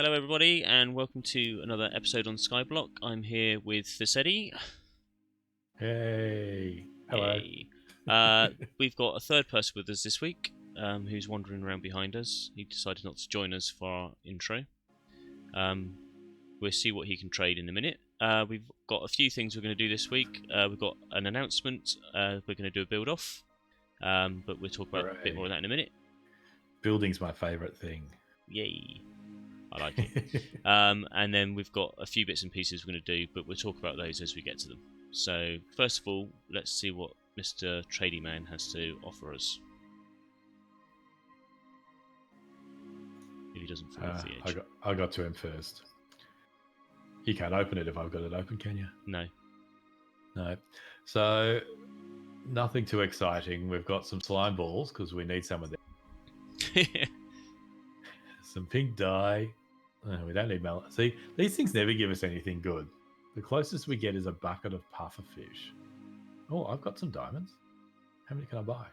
Hello everybody and welcome to another episode on SkyBlock. I'm here with Fizedi. Hey. Hello. Yay. We've got a third person with us this week who's wandering around behind us. He decided not to join us for our intro. We'll see what he can trade in a minute. We've got a few things we're going to do this week. We've got an announcement. We're going to do a build-off, but we'll talk about a bit more of that in a minute. Building's my favourite thing. Yay. I like it. And then we've got a few bits and pieces we're going to do, but we'll talk about those as we get to them. So, first of all, let's see what Mr. Tradie Man has to offer us. If he doesn't fall off the edge. I got to him first. You can't open it if I've got it open, can you? No. No. So, nothing too exciting. We've got some slime balls, because we need some of them. Some pink dye. Oh, we don't need melon. See, these things never give us anything good. The closest we get is a bucket of pufferfish. Oh, I've got some diamonds. How many can I buy?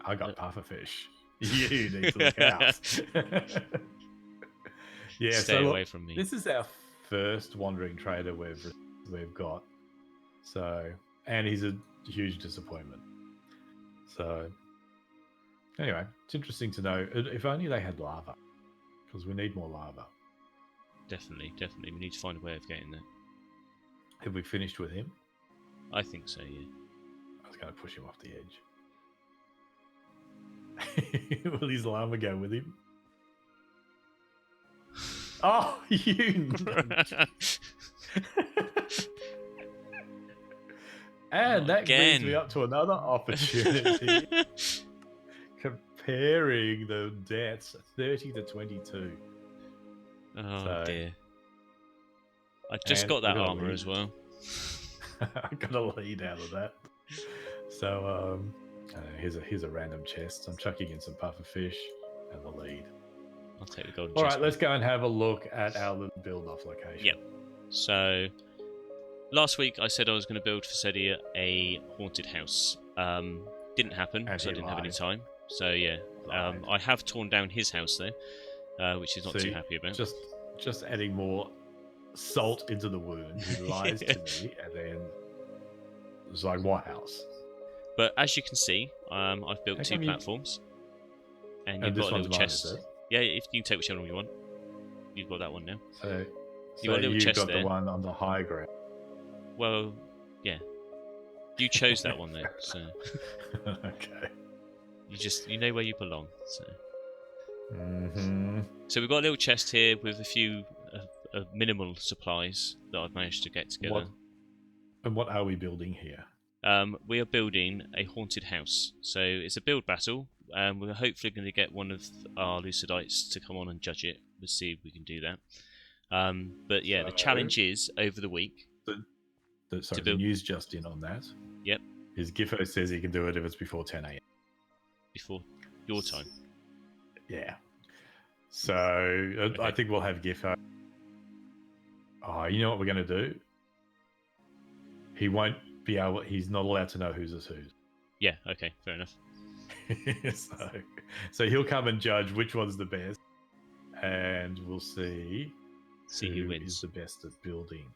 I got pufferfish. You need to look out. Yeah, Stay away from me. This is our first wandering trader we've got. So, and he's a huge disappointment. So, anyway, it's interesting to know. If only they had lava, because we need more lava. Definitely. We need to find a way of getting there. Have we finished with him? I think so, yeah. I was going to push him off the edge. Will his llama go with him? Oh, you! And that brings me up to another opportunity. Comparing the deaths, 30 to 22. Oh dear. I just got that armor as well. I got a lead out of that. So here's a random chest. I'm chucking in some pufferfish and the lead. I'll take the golden chest. All chest. right, let's go and have a look at our little build-off location. Yep. So last week I said I was going to build Fizedi a haunted house. Didn't happen because I didn't have any time. So yeah, I have torn down his house though, which he's not too happy about. Just adding more salt into the wound. He lies to me, and then it's like, what house? But as you can see, I've built two platforms, and you've got a little chest. Yeah, if you can take whichever one you want. You've got that one now. So you've got a little chest got there. The one on the high ground. Well, yeah. You chose that one though, so okay. You know where you belong. So. Mm-hmm. So we've got a little chest here with a few minimal supplies that I've managed to get together. What are we building here? We are building a haunted house. So it's a build battle. We're hopefully going to get one of our Lucidites to come on and judge it. We'll see if we can do that. But yeah, the challenge is over the week. The news just in on that. Yep. His Giffo says he can do it if it's before 10 a.m. Before your time. Yeah. So okay. I think we'll have Giffo. Oh, you know what we're going to do? He won't be able. He's not allowed to know whose is whose. Yeah. Okay. Fair enough. so he'll come and judge which one's the best, and we'll see who wins. Is the best at building.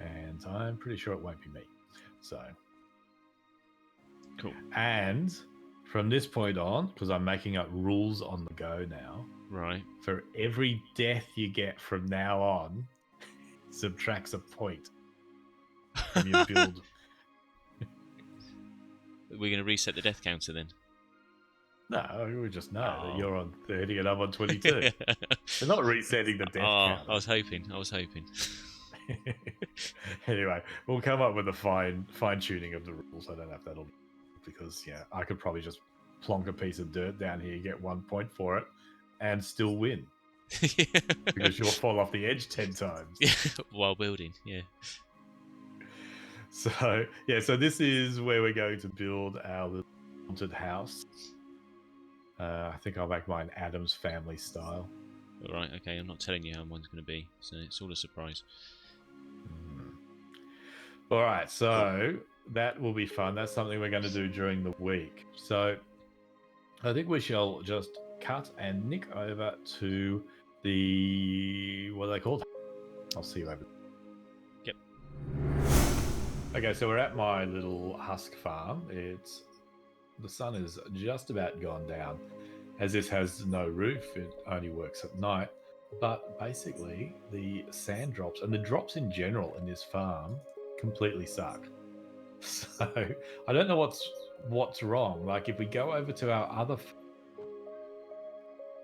And I'm pretty sure it won't be me. So cool. And from this point on, because I'm making up rules on the go now. Right. For every death you get from now on, subtracts a point from your build. We're going to reset the death counter then? No, we just know that you're on 30 and I'm on 22. They're not resetting the death counter. I was hoping. Anyway, we'll come up with a fine tuning of the rules. I don't know if that'll, because I could probably just plonk a piece of dirt down here, get 1 point for it, and still win. Because you'll fall off the edge 10 times. While building, yeah. So this is where we're going to build our little haunted house. I think I'll make mine Adam's Family style. All right, okay. I'm not telling you how mine's going to be, so it's all a surprise. All right, so that will be fun. That's something we're going to do during the week. So I think we shall just cut and nick over to the, what are they called? I'll see you over. Yep. Okay, so we're at my little Husk Farm. The sun is just about gone down. As this has no roof, it only works at night. But basically, the sand drops and the drops in general in this farm completely suck. So I don't know what's wrong. Like if we go over to our other,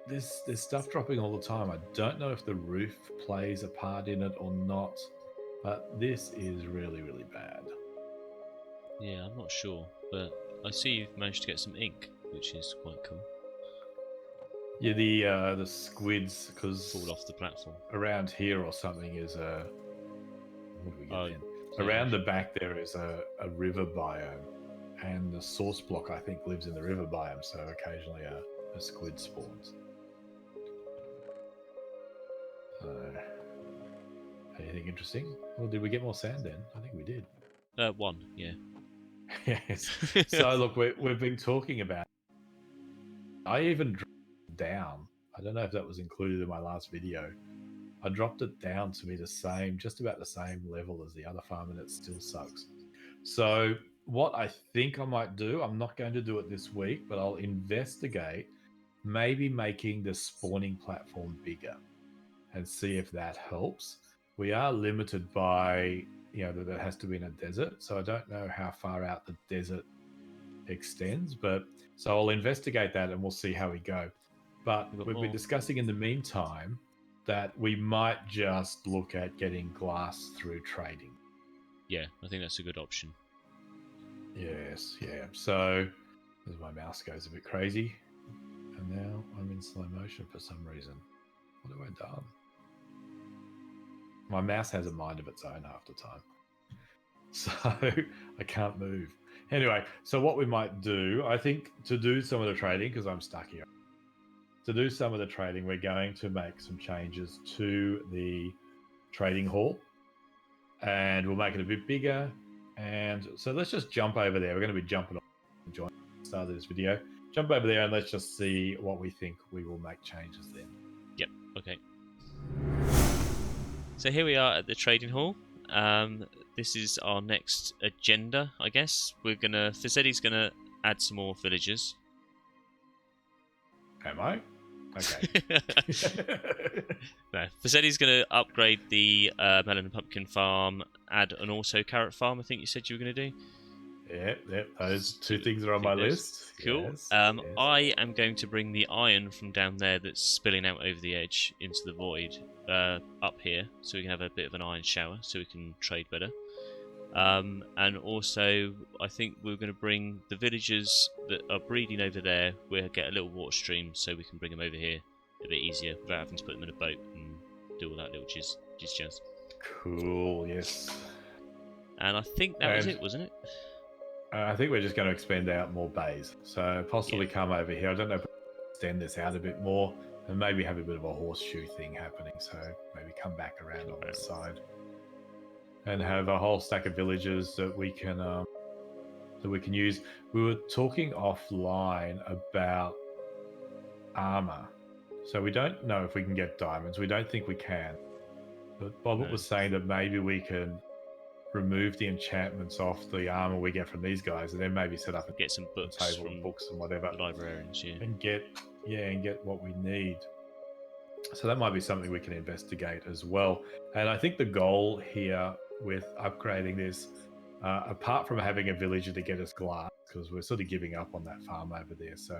there's stuff dropping all the time. I don't know if the roof plays a part in it or not, but this is really, really bad. Yeah, I'm not sure, but I see you've managed to get some ink, which is quite cool. Yeah, the squids, because Fall off the platform. Around here or something is a, what do we get then? Yeah, Around the back there is a river biome, and the source block I think lives in the river biome, so occasionally a squid spawns. Anything interesting? Or did we get more sand then? I think we did. One, yeah. Yes. So look, we've been talking about. I even dropped it down. I don't know if that was included in my last video. I dropped it down to be the same, just about the same level as the other farm, and it still sucks. So what I think I might do, I'm not going to do it this week, but I'll investigate maybe making the spawning platform bigger and see if that helps. We are limited by, that it has to be in a desert, so I don't know how far out the desert extends, but so I'll investigate that and we'll see how we go. But we've been discussing in the meantime that we might just look at getting glass through trading. Yeah, I think that's a good option. Yes, yeah. So as my mouse goes a bit crazy, and now I'm in slow motion for some reason. What have I done? My mouse has a mind of its own half the time, so I can't move. Anyway, so what we might do, I think, to do some of the trading, because I'm stuck here, to do some of the trading, we're going to make some changes to the trading hall, and we'll make it a bit bigger. And so let's just jump over there. We're going to be jumping off and join the start of this video. Jump over there and let's just see what we think we will make changes then. Yep, okay. So here we are at the trading hall. This is our next agenda, I guess. Fizedi's gonna add some more villagers. Am I? Okay. No, Fizedi's gonna upgrade the melon and pumpkin farm, add an auto carrot farm. I think you said you were gonna do. Yep. Those two things are on my list. Cool. Yes, yes. I am going to bring the iron from down there that's spilling out over the edge into the void up here, so we can have a bit of an iron shower, so we can trade better. And also, I think we're going to bring the villagers that are breeding over there. We'll get a little water stream, so we can bring them over here a bit easier without having to put them in a boat and do all that little jizz. Cool. Yes. And I think that was it, wasn't it? I think we're just going to expand out more bays. So possibly come over here. I don't know if we can extend this out a bit more and maybe have a bit of a horseshoe thing happening. So maybe come back around on this side and have a whole stack of villagers that we can use. We were talking offline about armor. So we don't know if we can get diamonds. We don't think we can. But Bobbert was saying that maybe we can remove the enchantments off the armor we get from these guys, and then maybe set up and get some books from books and whatever, librarians, and get what we need. So that might be something we can investigate as well. And I think the goal here with upgrading this, apart from having a villager to get us glass, because we're sort of giving up on that farm over there, so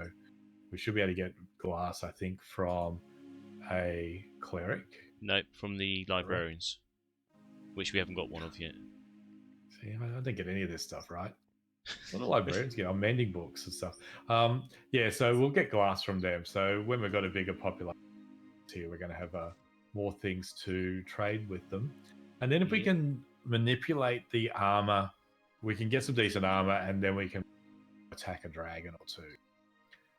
we should be able to get glass, I think, from a cleric. Nope, from the librarians, which we haven't got one of yet. See, I don't get any of this stuff, right? What do librarians get? I'm mending books and stuff. So we'll get glass from them. So when we've got a bigger population here, we're going to have more things to trade with them. And then if we can manipulate the armor, we can get some decent armor, and then we can attack a dragon or two.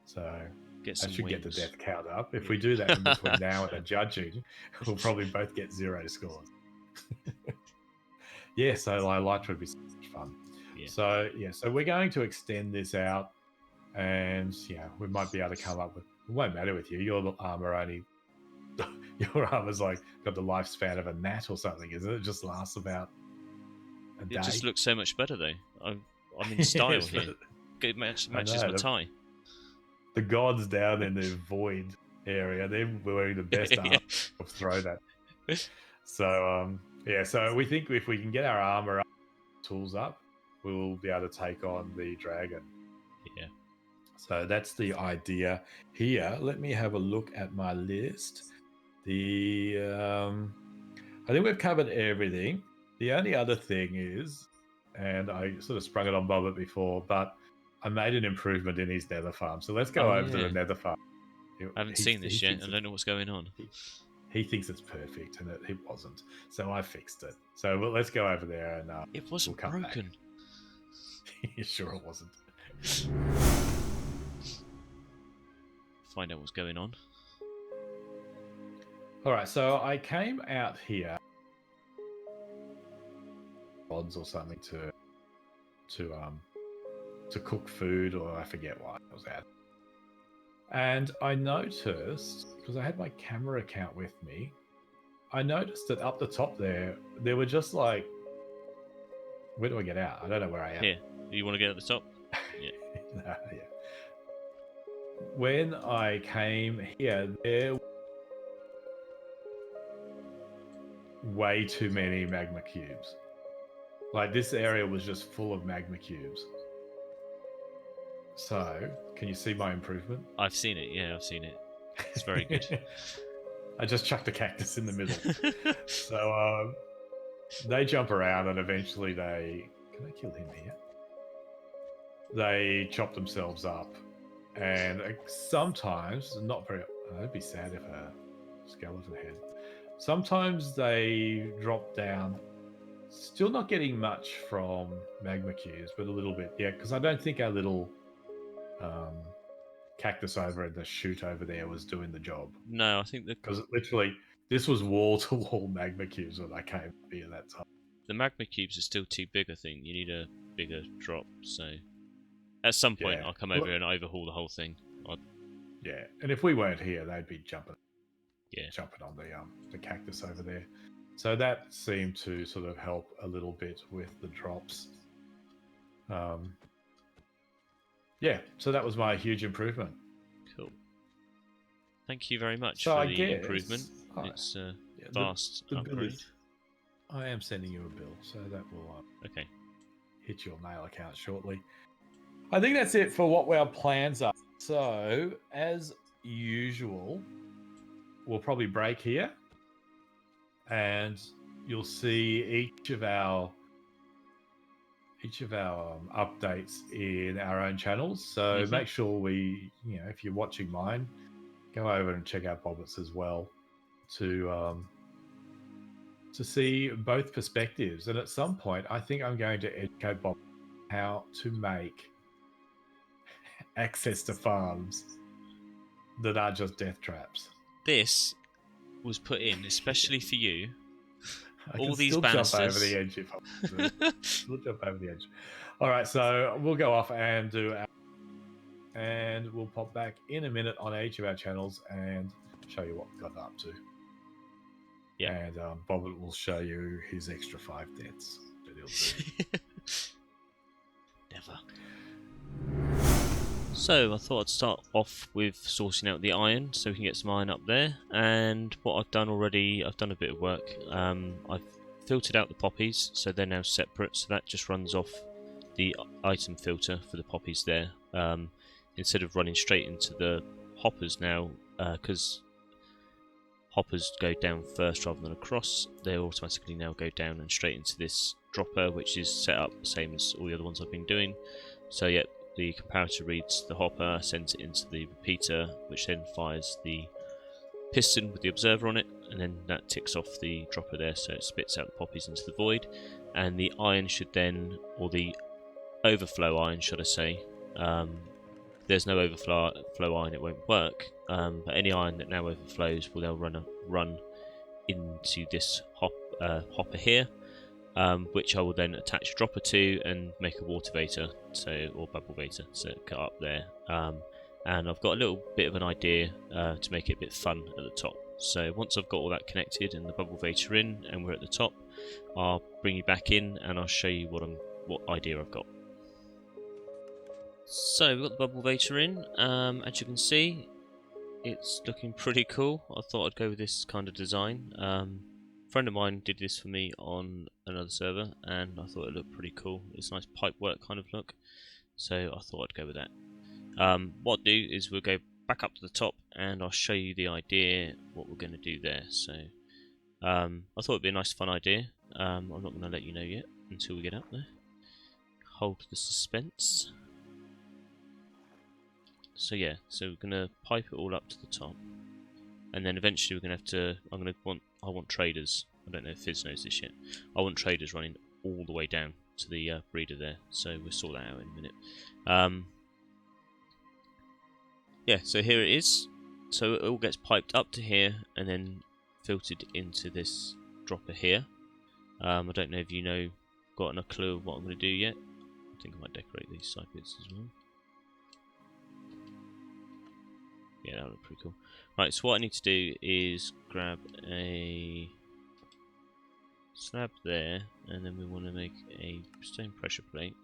So that should get the death count up. If we do that in between now and the judging, we'll probably both get 0 scores. So Elytra would be so much fun. So we're going to extend this out and we might be able to come up with. It won't matter with you. Your armor only. Your armor's like got the lifespan of a gnat or something, isn't it? It just lasts about a day. It just looks so much better though. I'm in style Yes, here. It matches my know, tie. The gods down in the void area, they're wearing the best armor of throw that. So so we think if we can get our armor up, tools up, we'll be able to take on the dragon. Yeah. So that's the idea here. Let me have a look at my list. I think we've covered everything. The only other thing is, and I sort of sprung it on Bobbert before, but I made an improvement in his nether farm. So let's go over to the nether farm. I haven't seen this yet. I don't know what's going on. He thinks it's perfect, and it wasn't. So I fixed it. So let's go over there and it wasn't broken. You sure it wasn't? Find out what's going on. All right, so I came out here, odds or something to cook food, or I forget why I was at. And I noticed, because I had my camera account with me, I noticed that up the top there were just like, where do I get out? I don't know where I am. Here, you want to get at the top? Yeah. No, yeah. When I came here, there were way too many magma cubes. Like, this area was just full of magma cubes. So, can you see my improvement? I've seen it, yeah, I've seen it. It's very good. I just chucked a cactus in the middle. So, they jump around and eventually they... Can I kill him here? They chop themselves up. And sometimes, not very... I'd be sad if a skeleton head. Sometimes they drop down. Still not getting much from magma cubes, but a little bit. Yeah, because I don't think our little cactus over in the chute over there was doing the job. No, I think because literally this was wall to wall magma cubes when I came here that time. The magma cubes are still too big. I think you need a bigger drop. So at some point, I'll come over and overhaul the whole thing. Yeah, and if we weren't here, they'd be jumping. Yeah, jumping on the cactus over there. So that seemed to sort of help a little bit with the drops. Yeah, so that was my huge improvement. Cool. Thank you very much for the improvement. It's a vast upgrade. I am sending you a bill, so that will okay. hit your mail account shortly. I think that's it for what our plans are. So, as usual, we'll probably break here, and you'll see each of our updates in our own channels. So make sure if you're watching mine, go over and check out Bobbert's as well to see both perspectives. And at some point, I think I'm going to educate Bob how to make access to farms that are just death traps. This was put in especially for you. All these banisters. Jump over the edge if I still jump over the edge. All right, so we'll go off and and we'll pop back in a minute on each of our channels and show you what we've got up to. Yeah. And Bobbert will show you his extra 5 deaths that he'll do. Never. So I thought I'd start off with sorting out the iron so we can get some iron up there. And what I've done already, I've done a bit of work. I've filtered out the poppies, so they're now separate. So that just runs off the item filter for the poppies there. Instead of running straight into the hoppers now, because hoppers go down first rather than across, they automatically now go down and straight into this dropper, which is set up the same as all the other ones I've been doing. So yeah, the comparator reads the hopper, sends it into the repeater, which then fires the piston with the observer on it, and then that ticks off the dropper there, so it spits out the poppies into the void. And the iron should then, or the overflow iron should I say, there's no overflow iron, it won't work, but any iron that now overflows will now run into this hopper here, which I will then attach a dropper to and make a water vapor, or bubble vapor, so cut up there. And I've got a little bit of an idea to make it a bit fun at the top. So once I've got all that connected and the bubble vapor in, and we're at the top, I'll bring you back in and I'll show you what idea I've got. So we've got the bubble vapor in. As you can see, it's looking pretty cool. I thought I'd go with this kind of design. A friend of mine did this for me on another server, and I thought it looked pretty cool. It's a nice pipe work kind of look, so I thought I'd go with that. What I'll do is we'll go back up to the top, and I'll show you the idea, what we're going to do there. So I thought it'd be a nice fun idea. I'm not going to let you know yet until we get up there. Hold the suspense. So yeah, so we're going to pipe it all up to the top, and then eventually we're going to have to, I want traders. I don't know if Fizz knows this yet. I want traders running all the way down to the breeder there, so we'll sort that out in a minute. Yeah, so here it is. So it all gets piped up to here and then filtered into this dropper here. I don't know if you know, gotten a clue of what I'm going to do yet. I think I might decorate these side bits as well. Yeah, that would look pretty cool. Right, so what I need to do is grab a slab there, and then we want to make a stone pressure plate.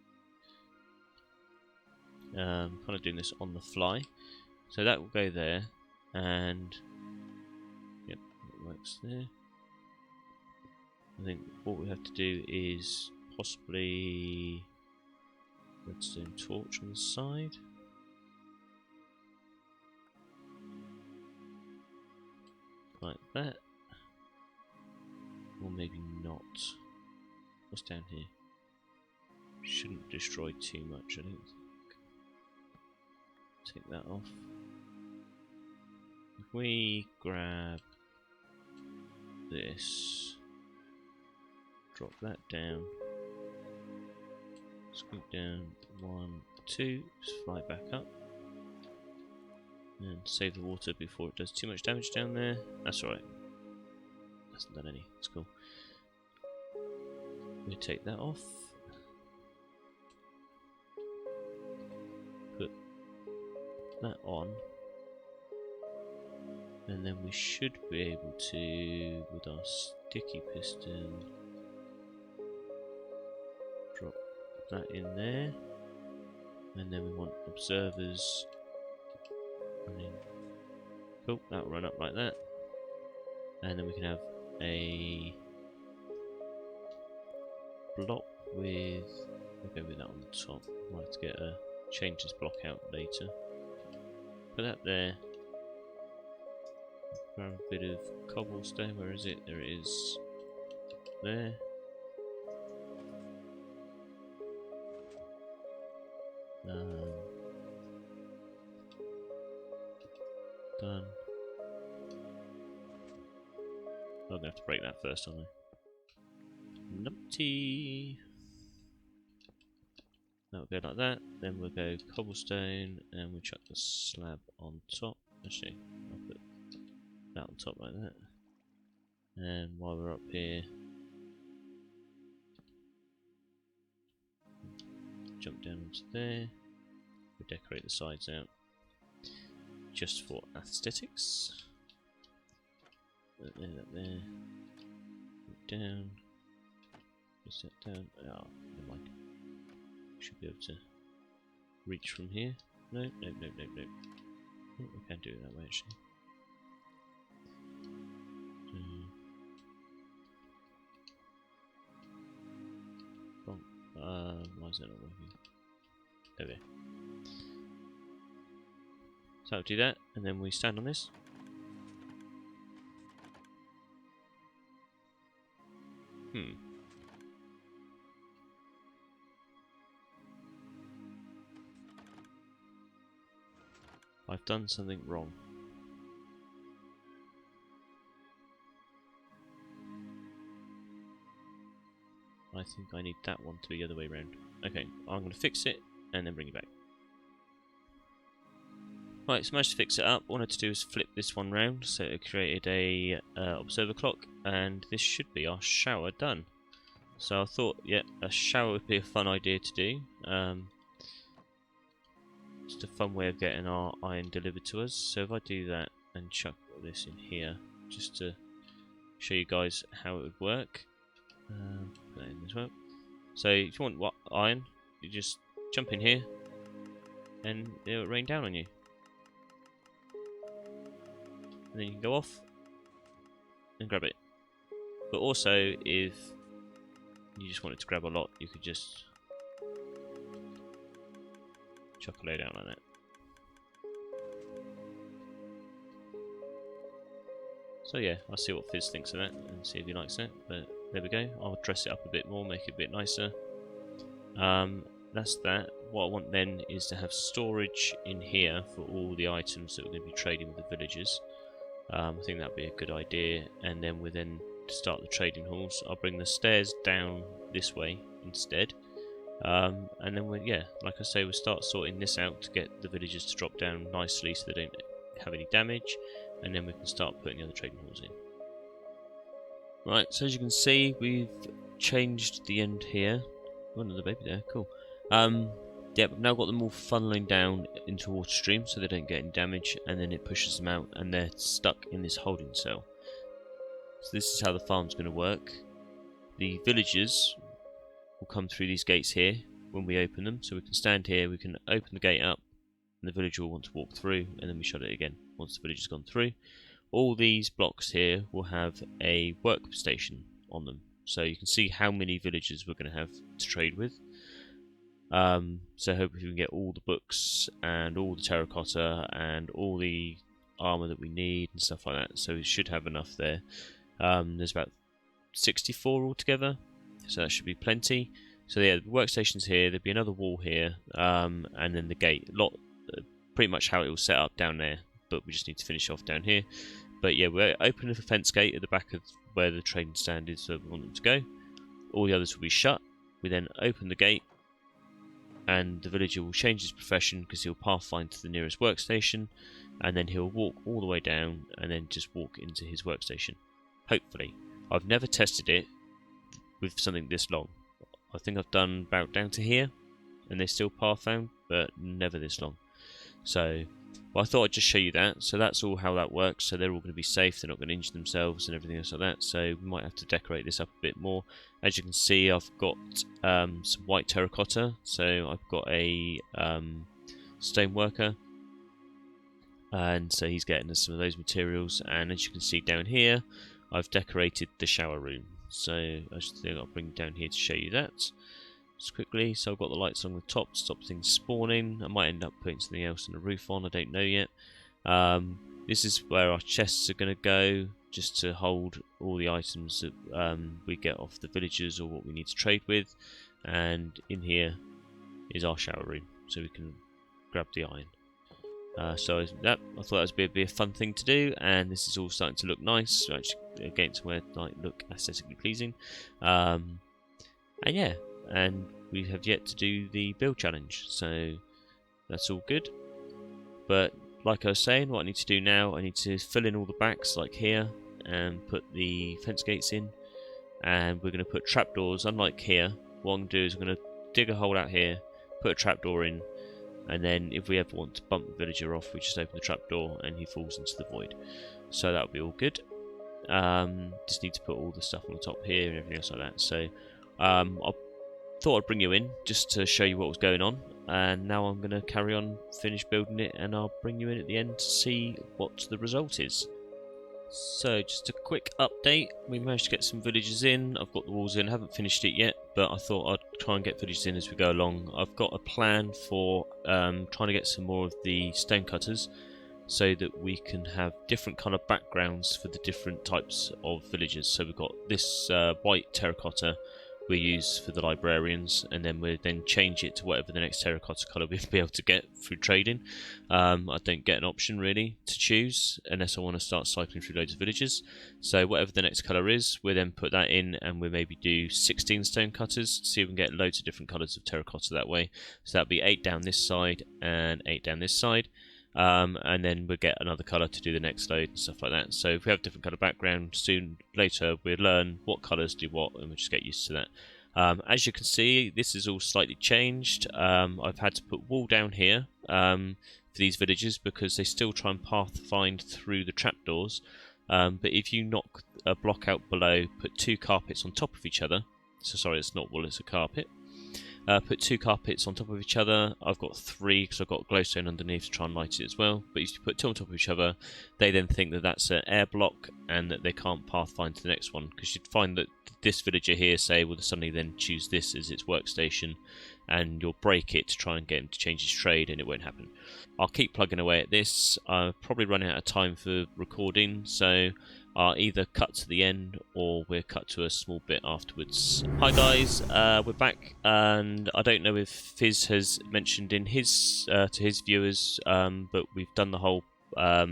Kind of doing this on the fly. So that will go there, and yep, it works there. I think what we have to do is possibly redstone torch on the side. Like that. Or maybe not. What's down here? Shouldn't destroy too much, I don't think. Take that off. If we grab this, drop that down, scoot down 1, 2, just fly back up, and save the water before it does too much damage down there. That's alright. Hasn't done any. It's cool. We take that off. Put that on. And then we should be able to, with our sticky piston, drop that in there. And then we want observers running. Cool, that'll run up like that. And then we can have a block with, we'll go with that on the top. We'll have to change this block out later. Put that there. Grab a bit of cobblestone, where is it? There it is. There. Done. I'm gonna have to break that first, aren't I? Numpty. That'll go like that. Then we'll go cobblestone, and we'll chuck the slab on top. Actually, I'll put that on top like that. And while we're up here, jump down onto there. We'll decorate the sides out just for aesthetics. That there. Down. Just that down. Oh, never mind. Should be able to reach from here. No, no, no, no, no. Oh, we can do it that way actually. Why is that not working? There we go. So I'll do that, and then we stand on this. I've done something wrong. I think I need that one to be the other way around. Okay, I'm going to fix it and then bring it back. Right, so I managed to fix it up. What I had to do is flip this one round, so it created a observer clock, and this should be our shower done. So I thought, yeah, a shower would be a fun idea to do. Just a fun way of getting our iron delivered to us. So if I do that and chuck this in here, just to show you guys how it would work. Put that in as well. So if you want what iron, you just jump in here and it'll rain down on you. And then you can go off and grab it. But also, if you just wanted to grab a lot, you could just chuck a load down like that. So yeah, I'll see what Fizz thinks of that and see if he likes it. But there we go. I'll dress it up a bit more, make it a bit nicer. That's that. What I want then is to have storage in here for all the items that we're going to be trading with the villagers. I think that'd be a good idea. And then we then start the trading halls. I'll bring the stairs down this way instead. And then yeah, like I say, we'll start sorting this out to get the villagers to drop down nicely so they don't have any damage. And then we can start putting the other trading halls in. Right, so as you can see, we've changed the end here. Oh, another baby there, cool. Yeah, we've now got them all funneling down into water stream so they don't get any damage, and then it pushes them out and they're stuck in this holding cell. So this is how the farm's going to work. The villagers will come through these gates here when we open them, so we can stand here, we can open the gate up, and the villager will want to walk through, and then we shut it again once the villager's gone through. All these blocks here will have a workstation on them, so you can see how many villagers we're going to have to trade with. So hopefully we can get all the books and all the terracotta and all the armor that we need and stuff like that, so we should have enough there. There's about 64 altogether, so that should be plenty. So yeah, the workstation's here, there'll be another wall here, and then the gate. Pretty much how it will set up down there, but we just need to finish off down here. But yeah, we're opening the fence gate at the back of where the trading stand is, so we want them to go. All the others will be shut. We then open the gate, and the villager will change his profession because he'll pathfind to the nearest workstation, and then he'll walk all the way down and then just walk into his workstation. Hopefully. I've never tested it with something this long. I think I've done about down to here, and they still pathfound, but never this long. So, well, I thought I'd just show you that. So that's all how that works. So they're all going to be safe, they're not going to injure themselves and everything else like that. So we might have to decorate this up a bit more. As you can see, I've got some white terracotta. So I've got a stone worker, and so he's getting us some of those materials. And as you can see down here, I've decorated the shower room. So I just think I'll bring it down here to show you that just quickly. So I've got the lights on the top to stop things spawning. I might end up putting something else on the roof on, I don't know yet. This is where our chests are going to go, just to hold all the items that we get off the villagers or what we need to trade with. And in here is our shower room, so we can grab the iron. So that, I thought that would be a fun thing to do, and this is all starting to look nice. So actually, again, somewhere like look aesthetically pleasing. And yeah, and we have yet to do the build challenge, so that's all good. But like I was saying, what I need to do now, I need to fill in all the backs like here and put the fence gates in, and we're going to put trapdoors. Unlike here, what I'm going to do is I'm going to dig a hole out here, put a trapdoor in, and then if we ever want to bump the villager off, we just open the trapdoor and he falls into the void. So that'll be all good. Just need to put all the stuff on the top here and everything else like that. So I thought I'd bring you in just to show you what was going on, and now I'm going to carry on, finish building it, and I'll bring you in at the end to see what the result is. So just a quick update, we managed to get some villagers in. I've got the walls in, haven't finished it yet, but I thought I'd try and get villagers in as we go along. I've got a plan for trying to get some more of the stonecutters, so that we can have different kind of backgrounds for the different types of villagers. So we've got this white terracotta we use for the librarians, and then we then change it to whatever the next terracotta colour we'll be able to get through trading. I don't get an option really to choose unless I want to start cycling through loads of villages. So whatever the next colour is, we'll then put that in, and we'll maybe do 16 stone cutters to see if we can get loads of different colours of terracotta that way. So that'll be 8 down this side and 8 down this side. and then we'll get another colour to do the next load and stuff like that. So if we have different colour background, later we'll learn what colours do what, and we'll just get used to that. As you can see, this is all slightly changed. I've had to put wool down here for these villagers because they still try and pathfind through the trapdoors. But if you knock a block out below, put 2 carpets on top of each other. So sorry, it's not wool, it's a carpet. Put 2 carpets on top of each other. I've got 3 because I've got glowstone underneath to try and light it as well. But if you put 2 on top of each other, they then think that that's an air block and that they can't pathfind to the next one. Because you'd find that this villager here, say, will suddenly then choose this as its workstation, and you'll break it to try and get him to change his trade, and it won't happen. I'll keep plugging away at this. I'm probably running out of time for recording, so I'll either cut to the end or we'll cut to a small bit afterwards. Hi guys, we're back, and I don't know if Fizz has mentioned in his to his viewers, but we've done the whole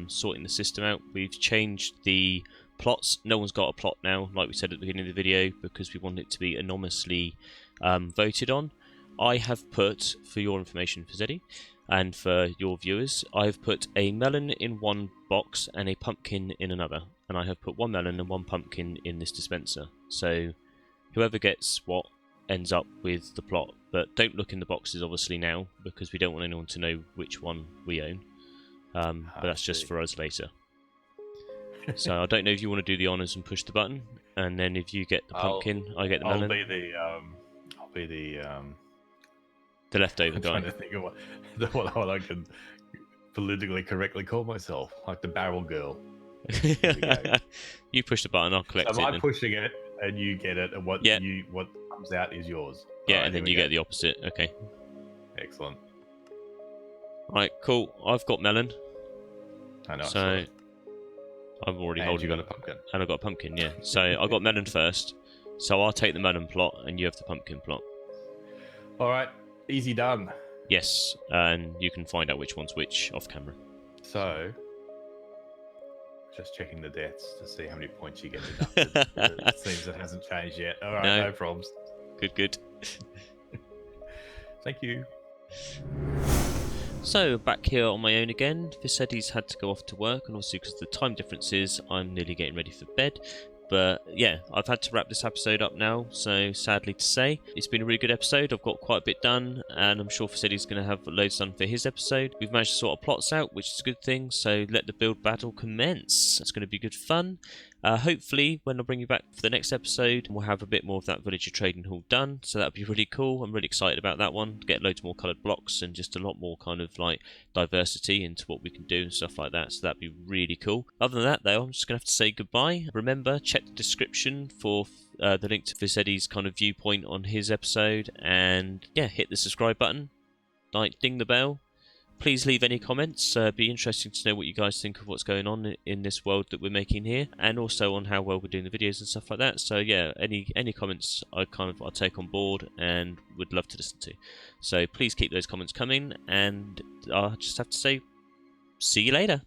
sorting the system out. We've changed the plots. No one's got a plot now, like we said at the beginning of the video, because we want it to be anonymously voted on. I have put, for your information, Fizedi, and for your viewers, I've put a melon in one box and a pumpkin in another. And I have put 1 melon and 1 pumpkin in this dispenser. So whoever gets what ends up with the plot. But don't look in the boxes, obviously, now, because we don't want anyone to know which one we own. But that's just for us later. So I don't know if you want to do the honours and push the button, and then if you get the pumpkin, I get the melon. I'll be the leftover guy. I'm trying to think of what I can politically correctly call myself, like the barrel girl. You push the button, I'll collect it. So I'm pushing it, and you get it, and what comes out is yours. Yeah, right, and then you get the opposite. Okay. Excellent. Right, cool. I've got melon. I know. So I'm already holding. You got a pumpkin. And I've got a pumpkin. Yeah. So I got melon first. So I'll take the melon plot, and you have the pumpkin plot. All right. Easy done. Yes, and you can find out which one's which off camera. So, just checking the deaths to see how many points you get deducted. It seems it hasn't changed yet. All right, no problems. Good. Thank you. So, back here on my own again. Fizedi's had to go off to work, and obviously because of the time differences, I'm nearly getting ready for bed. But yeah, I've had to wrap this episode up now, so sadly to say. It's been a really good episode. I've got quite a bit done, and I'm sure Fizedi's going to have loads done for his episode. We've managed to sort our plots out, which is a good thing, so let the build battle commence. It's going to be good fun. Hopefully, when I bring you back for the next episode, we'll have a bit more of that villager trading hall done, so that'll be really cool. I'm really excited about that one. Get loads more coloured blocks and just a lot more kind of like diversity into what we can do and stuff like that, so that'd be really cool. Other than that, though, I'm just going to have to say goodbye. Remember, check the description for the link to Fizedi's kind of viewpoint on his episode, and yeah, hit the subscribe button, like ding the bell. Please leave any comments. Be interesting to know what you guys think of what's going on in this world that we're making here, and also on how well we're doing the videos and stuff like that. So yeah, any comments I'll take on board and would love to listen to. So please keep those comments coming, and I'll just have to say, see you later.